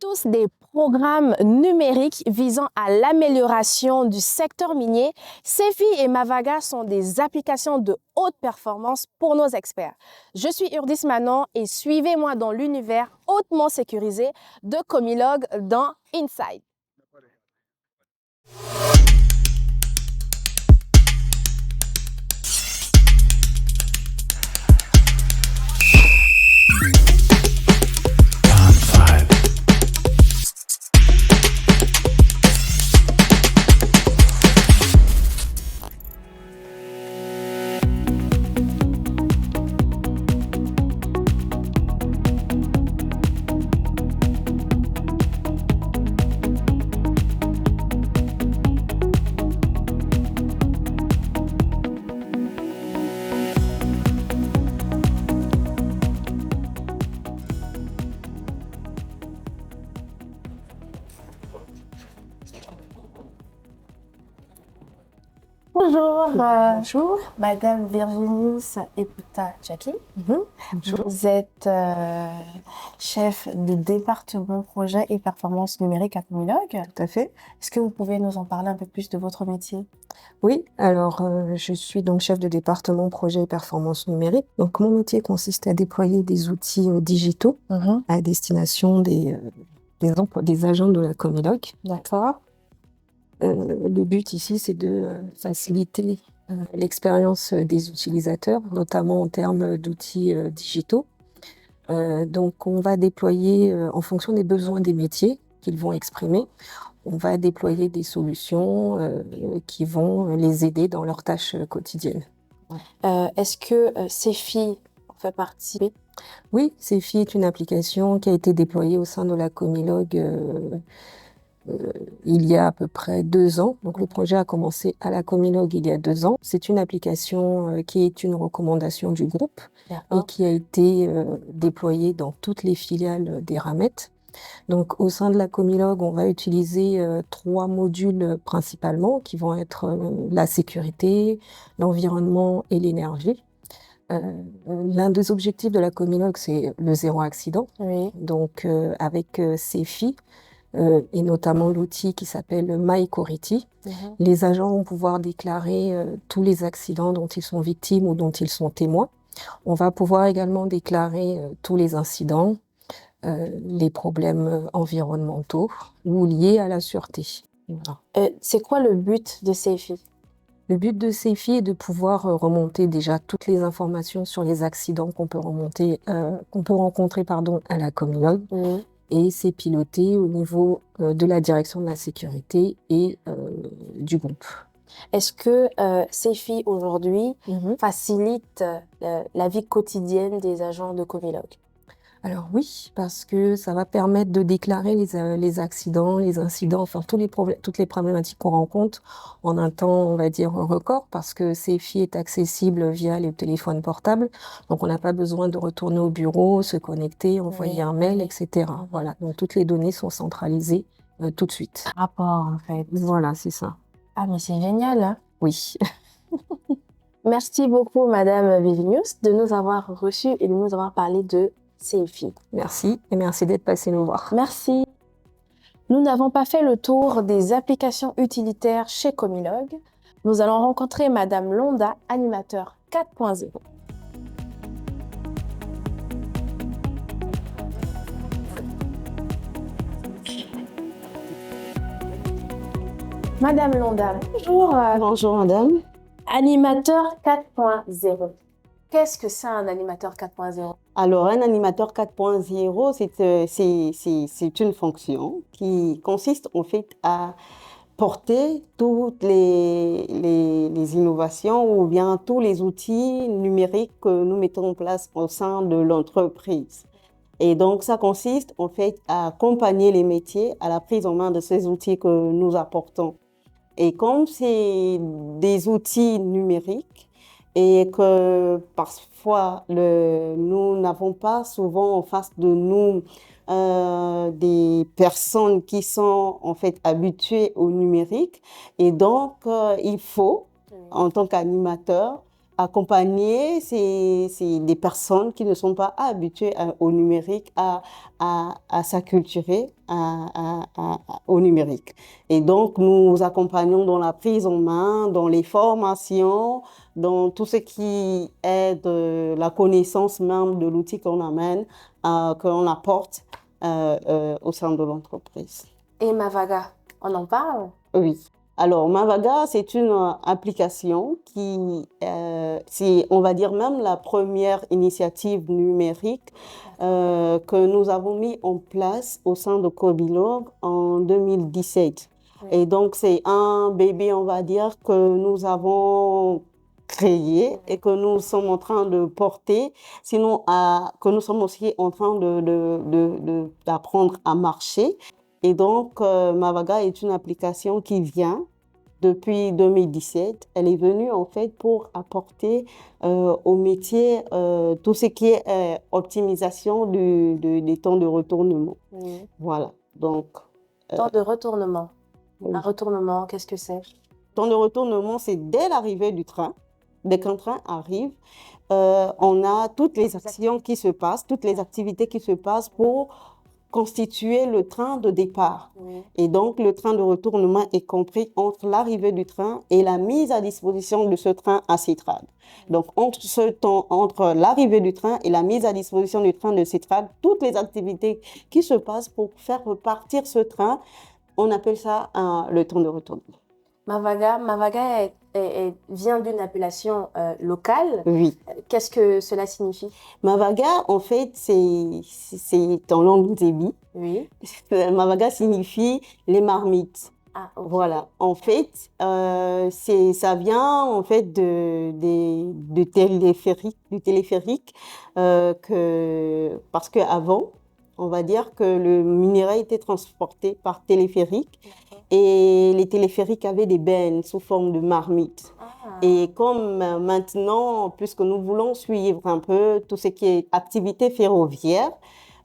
tous des programmes numériques visant à l'amélioration du secteur minier, Cefi et Mavaga sont des applications de haute performance pour nos experts. Je suis Urdis Manon et suivez-moi dans l'univers hautement sécurisé de Comilog dans Inside. Bonjour, Madame Virginis Eputa Jackie. Vous êtes chef du département projet et performance numérique à Comilog. Tout à fait. Est-ce que vous pouvez nous en parler un peu plus de votre métier? Oui, alors je suis donc chef de département projet et performance numérique. Donc mon métier consiste à déployer des outils digitaux à destination des agents de la Comilog. D'accord. Le but ici, c'est de faciliter l'expérience des utilisateurs, notamment en termes d'outils digitaux. Donc, on va déployer, en fonction des besoins des métiers qu'ils vont exprimer, on va déployer des solutions qui vont les aider dans leurs tâches quotidiennes. Est-ce que Cefi en fait partie? Oui, Cefi est une application qui a été déployée au sein de la Comilog il y a à peu près 2 ans. Donc le projet a commencé à la Comilog il y a 2 ans. C'est une application qui est une recommandation du groupe et qui a été déployée dans toutes les filiales d'Eramet. Donc au sein de la Comilog, on va utiliser 3 modules principalement qui vont être la sécurité, l'environnement et l'énergie. L'un des objectifs de la Comilog, c'est le zéro accident. Oui. Donc avec Cefi, et notamment l'outil qui s'appelle MyCority. Les agents vont pouvoir déclarer tous les accidents dont ils sont victimes ou dont ils sont témoins. On va pouvoir également déclarer tous les incidents, les problèmes environnementaux ou liés à la sûreté. Voilà. C'est quoi le but de Cefi? Le but de Cefi est de pouvoir remonter déjà toutes les informations sur les accidents qu'on peut rencontrer à la Comilog. Et c'est piloté au niveau de la direction de la sécurité et du groupe. Est-ce que Cefi aujourd'hui facilite la vie quotidienne des agents de Comilog? Alors oui, parce que ça va permettre de déclarer les accidents, les incidents, enfin toutes les problématiques qu'on rencontre en un temps, on va dire, record, parce que Cefi est accessible via les téléphones portables. Donc on n'a pas besoin de retourner au bureau, se connecter, envoyer un mail, etc. Voilà, donc toutes les données sont centralisées tout de suite. Rapport, en fait. Voilà, c'est ça. Ah, mais c'est génial, hein? Oui. Merci beaucoup, Madame Virginis, de nous avoir reçus et de nous avoir parlé de Cefi. Merci, et merci d'être passé nous voir. Merci. Nous n'avons pas fait le tour des applications utilitaires chez Comilog. Nous allons rencontrer Madame Londa, animateur 4.0. Madame Londa, bonjour. Bonjour madame. Animateur 4.0. Qu'est-ce que c'est un animateur 4.0? Alors, un animateur 4.0, c'est une fonction qui consiste en fait à porter toutes les innovations ou bien tous les outils numériques que nous mettons en place au sein de l'entreprise. Et donc, ça consiste en fait à accompagner les métiers à la prise en main de ces outils que nous apportons. Et comme c'est des outils numériques, et que parfois nous n'avons pas souvent en face de nous des personnes qui sont en fait habituées au numérique, et donc il faut, en tant qu'animateur, accompagner des personnes qui ne sont pas habituées au numérique à s'acculturer au numérique. Et donc, nous accompagnons dans la prise en main, dans les formations, dans tout ce qui aide la connaissance même de l'outil qu'on amène, qu'on apporte au sein de l'entreprise. Et Mavaga, on en parle? Oui. Alors, Mavaga, c'est une application qui, c'est, on va dire, même la première initiative numérique que nous avons mis en place au sein de Cobilog en 2017. Oui. Et donc, c'est un bébé, on va dire, que nous avons créé et que nous sommes en train de porter, sinon que nous sommes aussi en train d'apprendre à marcher. Et donc, Mavaga est une application qui vient depuis 2017. Elle est venue en fait pour apporter au métier tout ce qui est optimisation des temps de retournement. Mmh. Voilà. Donc, temps de retournement. Oui. Un retournement, qu'est-ce que c'est? Temps de retournement, c'est dès l'arrivée du train. Dès qu'un train arrive, on a toutes les actions qui se passent, toutes les activités qui se passent pour constituer le train de départ. Oui. Et donc, le train de retournement est compris entre l'arrivée du train et la mise à disposition de ce train à Citrad. Donc, entre ce temps, entre l'arrivée du train et la mise à disposition du train de Citrad, toutes les activités qui se passent pour faire repartir ce train, on appelle ça le temps de retournement. Mavaga vient d'une appellation locale. Oui. Qu'est-ce que cela signifie? Mavaga, en fait, c'est en langue Nzebi. Oui. Mavaga signifie les marmites. Ah, okay. Voilà. En fait, ça vient en fait du téléphérique parce qu'avant, on va dire que le minerai était transporté par téléphérique. Et les téléphériques avaient des bennes sous forme de marmites. Ah. Et comme maintenant, puisque nous voulons suivre un peu tout ce qui est activité ferroviaire,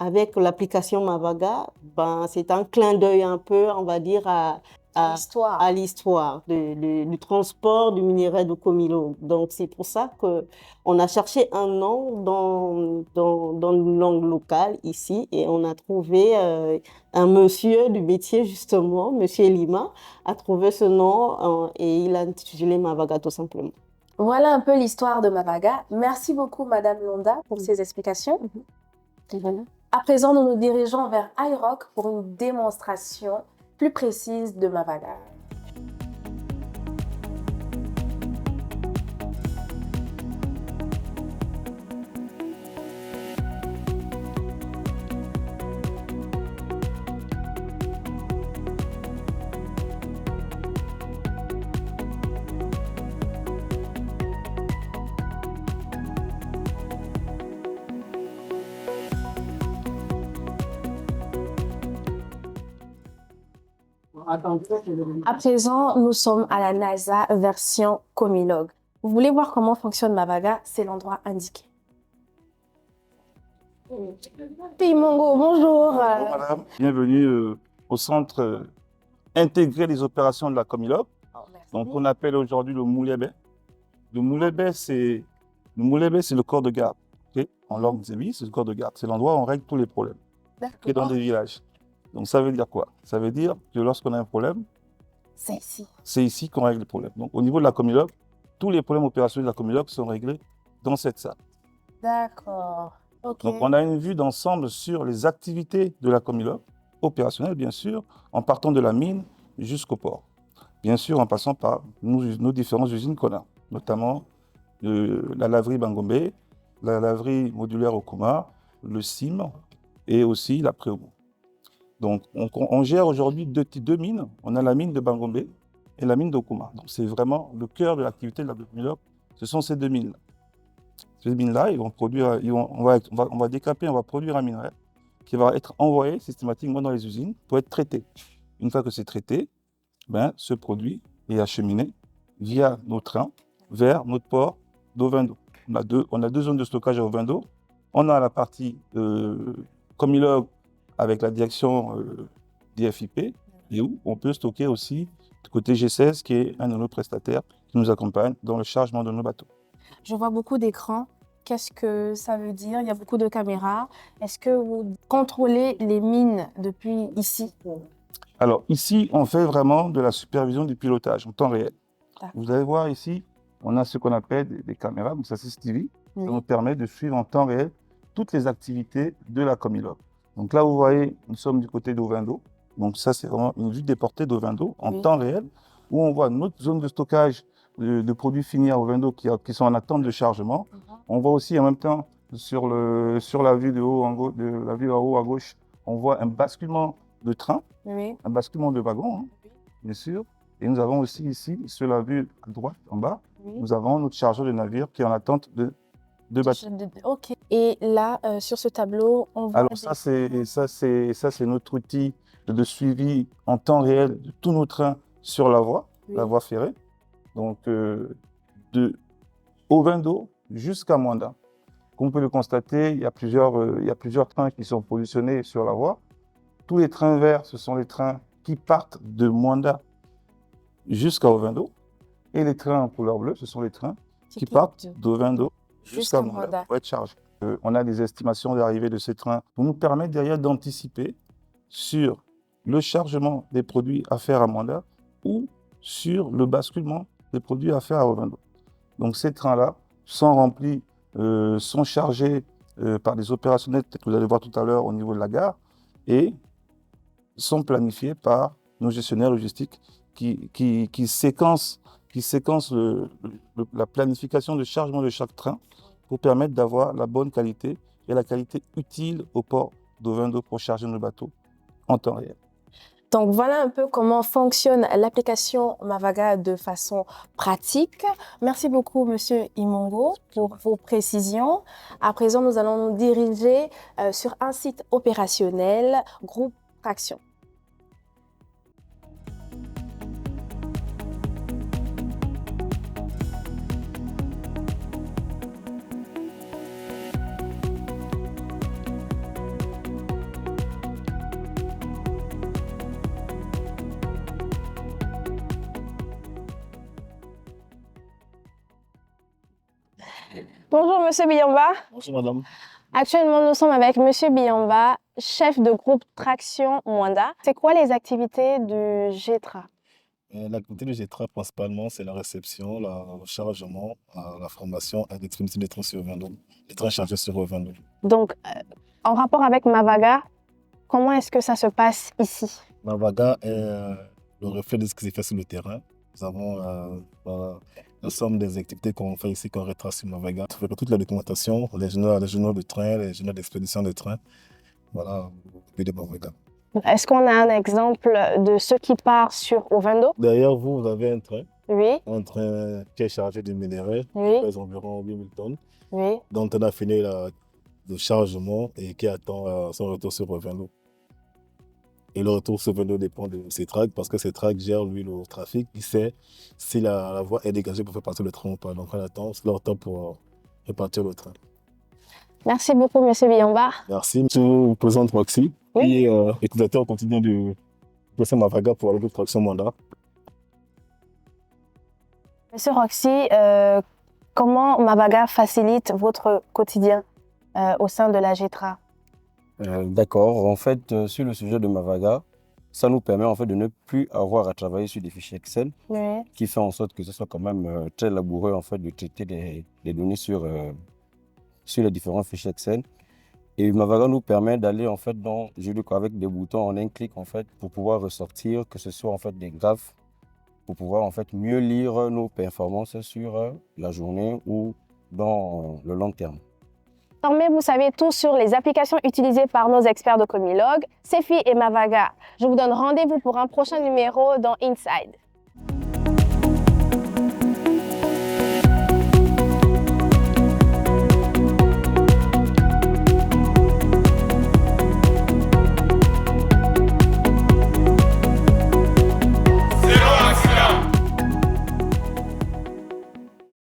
avec l'application Mavaga, ben, c'est un clin d'œil un peu, on va dire, à l'histoire du transport du minerai de Comilog. Donc, c'est pour ça qu'on a cherché un nom dans une langue locale ici et on a trouvé un monsieur du métier, justement, monsieur Lima, a trouvé ce nom et il a intitulé Mavaga tout simplement. Voilà un peu l'histoire de Mavaga. Merci beaucoup, Madame Londa, pour ces explications. Voilà. À présent, nous nous dirigeons vers iRock pour une démonstration plus précise de Mavaga. À présent, nous sommes à la NASA version Comilog. Vous voulez voir comment fonctionne Mavaga? C'est l'endroit indiqué. Pimongo, bonjour. Bonjour madame, bienvenue au centre intégré des opérations de la Comilog. Donc on appelle aujourd'hui le Moulébé. Le Moulébé, c'est le corps de garde. Okay? En langue zébi, c'est le corps de garde. C'est l'endroit où on règle tous les problèmes. Okay, dans des villages. Donc ça veut dire quoi? Ça veut dire que lorsqu'on a un problème, c'est ici qu'on règle les problèmes. Donc au niveau de la Comilog, tous les problèmes opérationnels de la Comilog sont réglés dans cette salle. D'accord. Okay. Donc on a une vue d'ensemble sur les activités de la Comilog, opérationnelles bien sûr, en partant de la mine jusqu'au port. Bien sûr en passant par nos différentes usines qu'on a, notamment la laverie Bangombe, la laverie modulaire Okuma, le CIM et aussi la Préomo. Donc, on gère aujourd'hui deux mines. On a la mine de Bangombe et la mine d'Okuma. Donc, c'est vraiment le cœur de l'activité de la Comilog. Ce sont ces deux mines-là. Ces mines-là, ils vont produire, on va décaper, on va produire un minerai qui va être envoyé systématiquement dans les usines pour être traité. Une fois que c'est traité, ben, ce produit est acheminé via nos trains vers notre port d'Ovendo. On a deux zones de stockage à Ovendo. On a la partie Comilog avec la direction d'IFIP, et où on peut stocker aussi du côté G16, qui est un de nos prestataires qui nous accompagne dans le chargement de nos bateaux. Je vois beaucoup d'écrans. Qu'est-ce que ça veut dire? Il y a beaucoup de caméras. Est-ce que vous contrôlez les mines depuis ici? Alors ici, on fait vraiment de la supervision du pilotage en temps réel. D'accord. Vous allez voir ici, on a ce qu'on appelle des caméras, donc ça c'est CCTV. Ça Oui. nous permet de suivre en temps réel toutes les activités de la Comilog. Donc là, vous voyez, nous sommes du côté d'Ovendo. Donc ça, c'est vraiment une vue déportée d'Ovendo en Oui. temps réel, où on voit notre zone de stockage de produits finis à Ovendo qui sont en attente de chargement. On voit aussi en même temps sur la vue de haut en gauche, on voit un basculement de train, Oui. un basculement de wagon, hein, bien sûr. Et nous avons aussi ici, sur la vue à droite, en bas, Oui. nous avons notre chargeur de navire qui est en attente de bateaux. Ok. Et là, sur ce tableau, on voit Alors ça, c'est notre outil de suivi en temps réel de tous nos trains sur la voie ferrée. Donc, de Ovendo jusqu'à Mwanda. Comme vous pouvez le constater, il y a plusieurs trains qui sont positionnés sur la voie. Tous les trains verts, ce sont les trains qui partent de Mwanda jusqu'à Ovendo. Et les trains en couleur bleue, ce sont les trains qui partent d'Ovendo jusqu'à Mwanda pour être chargés. On a des estimations d'arrivée de ces trains pour nous permettre derrière d'anticiper sur le chargement des produits à faire à Mwanda ou sur le basculement des produits à faire à Ovendo. Donc ces trains-là sont remplis, sont chargés par des opérationnels, peut-être que vous allez voir tout à l'heure au niveau de la gare, et sont planifiés par nos gestionnaires logistiques qui séquencent la planification de chargement de chaque train pour permettre d'avoir la bonne qualité et la qualité utile au port d'Ovendo pour charger nos bateaux en temps réel. Donc voilà un peu comment fonctionne l'application Mavaga de façon pratique. Merci beaucoup, Monsieur Imongo, pour vos précisions. À présent, nous allons nous diriger sur un site opérationnel, Groupe Traction. Bonjour Monsieur Biyamba. Bonjour madame. Actuellement, nous sommes avec Monsieur Biyamba, chef de groupe Traction Mwanda. C'est quoi les activités du GETRA? L'activité du GETRA principalement, c'est la réception, le chargement, la formation et l'expédition des trains sur Ovendo, les trains chargés sur Ovendo. Donc, en rapport avec Mavaga, comment est-ce que ça se passe ici? Mavaga est le reflet de ce qui s'est fait sur le terrain. Nous avons l'ensemble des activités qu'on fait ici, qu'on retrace sur Mavaga. Ça fait que toute la documentation, les journaux de train, les journaux d'expédition de train, voilà, depuis de Mavaga. Est-ce qu'on a un exemple de ce qui part sur Ovendo? Derrière vous, vous avez un train. Oui. Un train qui est chargé de minerais, Oui. qui pèse environ 8000 tonnes, Oui. dont on a fini le chargement et qui attend son retour sur Ovendo. Et le retour sur Ovendo dépend de CETRAG parce que CETRAG gère lui le trafic, il sait si la voie est dégagée pour faire partir le train ou pas. Donc on attend leur temps pour répartir le train. Merci beaucoup, Monsieur Biyamba. Merci. Je vous présente Roxy, Oui. qui est utilisateur quotidien du procès Mavaga pour le groupe Traction Mwanda. Monsieur Roxy, comment Mavaga facilite votre quotidien au sein de la GETRA? D'accord. En fait, sur le sujet de Mavaga, ça nous permet en fait de ne plus avoir à travailler sur des fichiers Excel, Oui. qui fait en sorte que ce soit quand même très laborieux en fait de traiter les données sur les différents fichiers Excel. Et Mavaga nous permet d'aller en fait avec des boutons en un clic en fait pour pouvoir ressortir que ce soit en fait des graphes pour pouvoir en fait mieux lire nos performances sur la journée ou dans le long terme. Désormais, vous savez tout sur les applications utilisées par nos experts de Comilog, Cefi et Mavaga. Je vous donne rendez-vous pour un prochain numéro dans Inside.